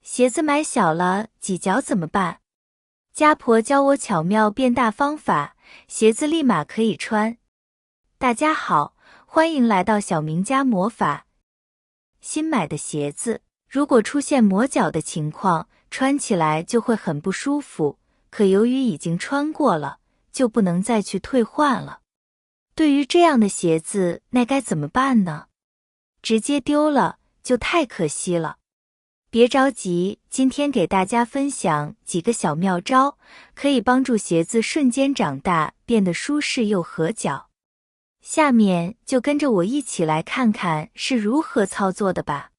鞋子买小了，挤脚怎么办？家婆教我巧妙变大方法，鞋子立马可以穿。大家好，欢迎来到小明家魔法。新买的鞋子，如果出现磨脚的情况，穿起来就会很不舒服，可由于已经穿过了，就不能再去退换了。对于这样的鞋子，那该怎么办呢？直接丢了，就太可惜了。别着急，今天给大家分享几个小妙招，可以帮助鞋子瞬间长大，变得舒适又合脚。下面就跟着我一起来看看是如何操作的吧。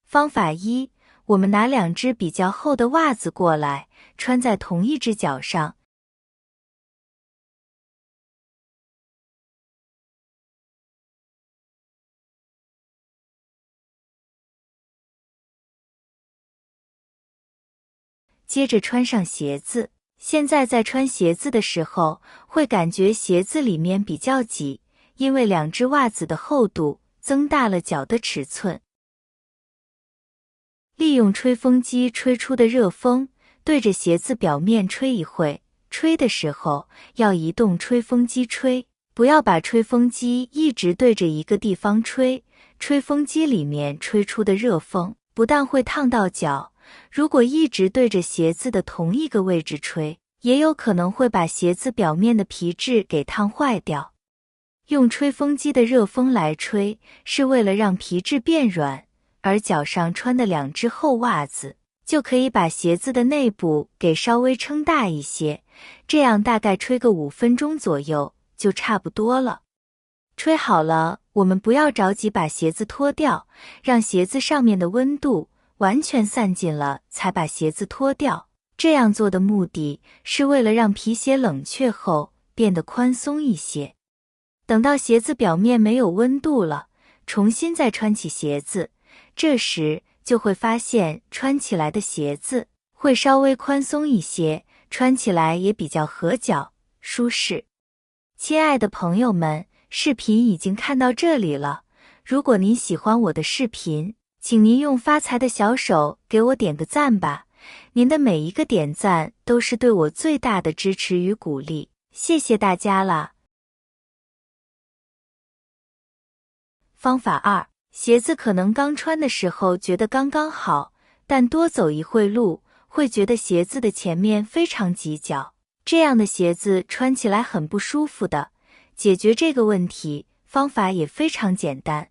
方法一，我们拿2只比较厚的袜子过来，穿在同一只脚上。接着穿上鞋子，现在在穿鞋子的时候，会感觉鞋子里面比较挤，因为2只袜子的厚度增大了脚的尺寸。利用吹风机吹出的热风，对着鞋子表面吹一会，吹的时候要移动吹风机吹，不要把吹风机一直对着一个地方吹，吹风机里面吹出的热风不但会烫到脚，如果一直对着鞋子的同一个位置吹，也有可能会把鞋子表面的皮质给烫坏掉。用吹风机的热风来吹，是为了让皮质变软，而脚上穿的2只厚袜子，就可以把鞋子的内部给稍微撑大一些，这样大概吹个5分钟左右就差不多了。吹好了，我们不要着急把鞋子脱掉，让鞋子上面的温度完全散尽了才把鞋子脱掉。这样做的目的是为了让皮鞋冷却后变得宽松一些。等到鞋子表面没有温度了，重新再穿起鞋子，这时就会发现穿起来的鞋子会稍微宽松一些，穿起来也比较合脚、舒适。亲爱的朋友们，视频已经看到这里了，如果您喜欢我的视频，请您用发财的小手给我点个赞吧，您的每一个点赞都是对我最大的支持与鼓励，谢谢大家啦。方法2，鞋子可能刚穿的时候觉得刚刚好，但多走一会路，会觉得鞋子的前面非常挤脚，这样的鞋子穿起来很不舒服的。解决这个问题，方法也非常简单。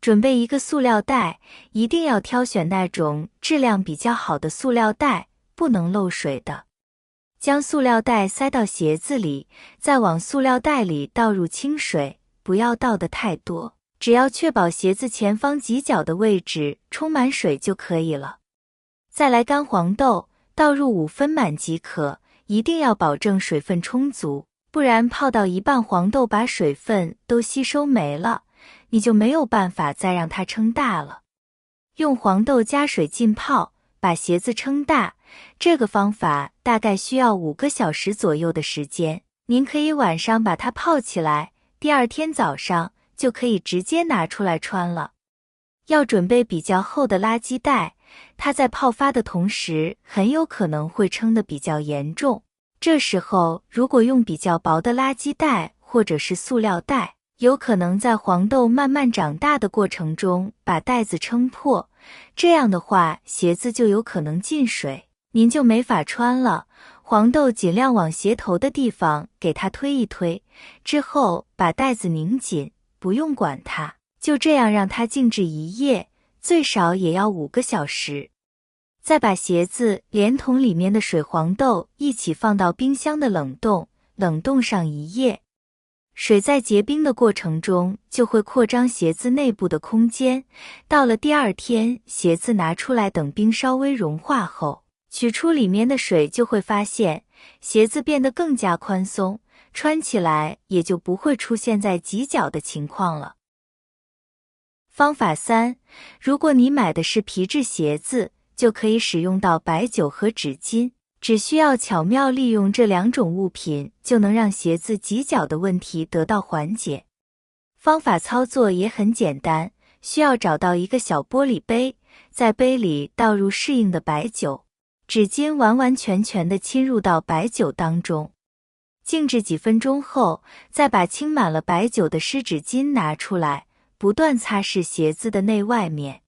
准备一个塑料袋，一定要挑选那种质量比较好的塑料袋，不能漏水的。将塑料袋塞到鞋子里，再往塑料袋里倒入清水，不要倒得太多，只要确保鞋子前方挤脚的位置充满水就可以了。再来干黄豆，倒入5分满即可，一定要保证水分充足，不然泡到一半黄豆把水分都吸收没了，你就没有办法再让它撑大了。用黄豆加水浸泡，把鞋子撑大，这个方法大概需要5个小时左右的时间，您可以晚上把它泡起来，第二天早上就可以直接拿出来穿了。要准备比较厚的垃圾袋，它在泡发的同时很有可能会撑得比较严重，这时候如果用比较薄的垃圾袋或者是塑料袋，有可能在黄豆慢慢长大的过程中把袋子撑破，这样的话鞋子就有可能进水，您就没法穿了。黄豆尽量往鞋头的地方给它推一推，之后把袋子拧紧，不用管它，就这样让它静置1夜，最少也要5个小时。再把鞋子连同里面的水黄豆一起放到冰箱的冷冻上1夜。水在结冰的过程中就会扩张鞋子内部的空间，到了第2天，鞋子拿出来等冰稍微融化后，取出里面的水，就会发现鞋子变得更加宽松，穿起来也就不会出现在挤脚的情况了。方法3，如果你买的是皮质鞋子，就可以使用到白酒和纸巾，只需要巧妙利用这2种物品，就能让鞋子挤脚的问题得到缓解。方法操作也很简单，需要找到一个小玻璃杯，在杯里倒入适应的白酒，纸巾完完全全地浸入到白酒当中。静置几分钟后，再把浸满了白酒的湿纸巾拿出来，不断擦拭鞋子的内外面。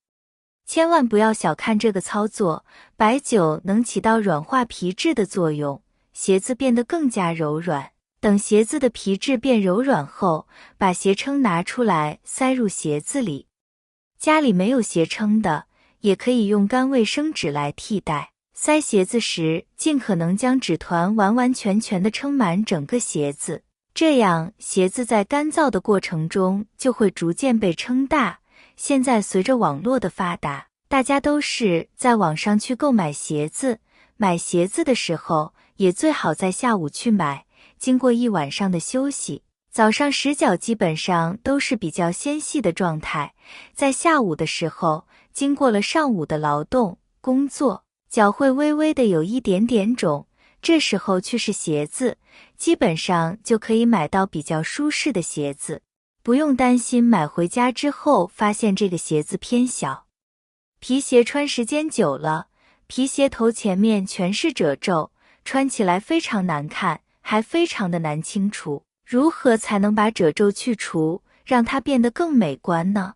千万不要小看这个操作，白酒能起到软化皮质的作用，鞋子变得更加柔软。等鞋子的皮质变柔软后，把鞋撑拿出来塞入鞋子里。家里没有鞋撑的，也可以用干卫生纸来替代。塞鞋子时，尽可能将纸团完完全全地撑满整个鞋子，这样鞋子在干燥的过程中就会逐渐被撑大。现在随着网络的发达，大家都是在网上去购买鞋子，买鞋子的时候也最好在下午去买，经过一晚上的休息，早上使脚基本上都是比较纤细的状态，在下午的时候，经过了上午的劳动工作，脚会微微的有一点点肿，这时候去试鞋子，基本上就可以买到比较舒适的鞋子，不用担心买回家之后发现这个鞋子偏小。皮鞋穿时间久了，皮鞋头前面全是褶皱，穿起来非常难看，还非常的难清除。如何才能把褶皱去除，让它变得更美观呢？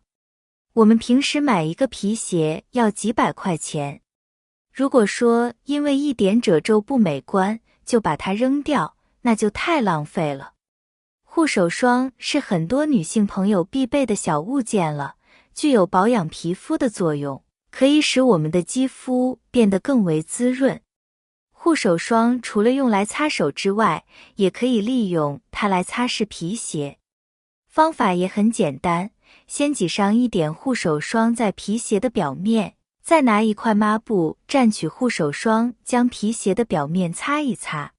我们平时买一个皮鞋要几百块钱，如果说因为一点褶皱不美观就把它扔掉，那就太浪费了。护手霜是很多女性朋友必备的小物件了，具有保养皮肤的作用，可以使我们的肌肤变得更为滋润。护手霜除了用来擦手之外，也可以利用它来擦拭皮鞋。方法也很简单，先挤上一点护手霜在皮鞋的表面，再拿一块抹布蘸取护手霜，将皮鞋的表面擦一擦。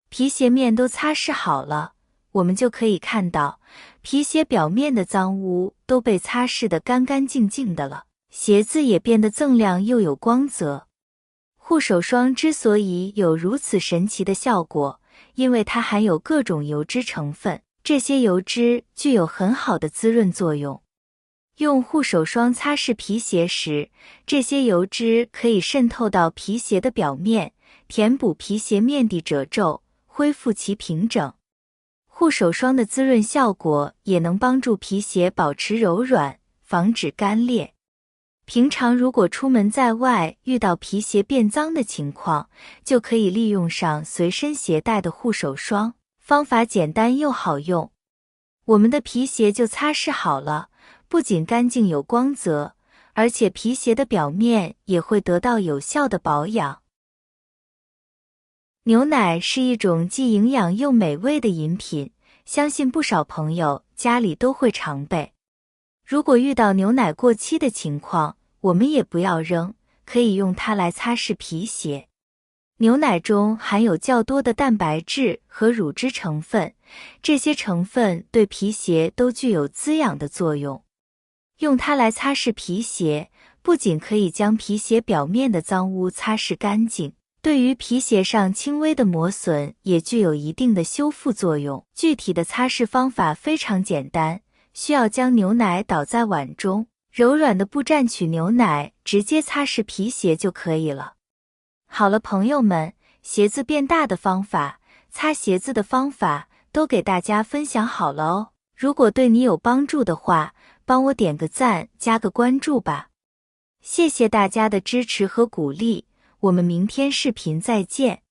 皮鞋面都擦拭好了，我们就可以看到皮鞋表面的脏污都被擦拭得干干净净的了，鞋子也变得锃亮又有光泽。护手霜之所以有如此神奇的效果，因为它含有各种油脂成分，这些油脂具有很好的滋润作用。用护手霜擦拭皮鞋时，这些油脂可以渗透到皮鞋的表面，填补皮鞋面的褶皱，恢复其平整。护手霜的滋润效果也能帮助皮鞋保持柔软，防止干裂。平常如果出门在外遇到皮鞋变脏的情况，就可以利用上随身携带的护手霜，方法简单又好用。我们的皮鞋就擦拭好了，不仅干净有光泽，而且皮鞋的表面也会得到有效的保养。牛奶是一种既营养又美味的饮品，相信不少朋友家里都会常备。如果遇到牛奶过期的情况，我们也不要扔，可以用它来擦拭皮鞋。牛奶中含有较多的蛋白质和乳脂成分，这些成分对皮鞋都具有滋养的作用。用它来擦拭皮鞋，不仅可以将皮鞋表面的脏污擦拭干净，对于皮鞋上轻微的磨损也具有一定的修复作用。具体的擦拭方法非常简单，需要将牛奶倒在碗中，柔软的布蘸取牛奶，直接擦拭皮鞋就可以了。好了，朋友们，鞋子变大的方法，擦鞋子的方法都给大家分享好了哦。如果对你有帮助的话，帮我点个赞，加个关注吧。谢谢大家的支持和鼓励，我们明天视频再见。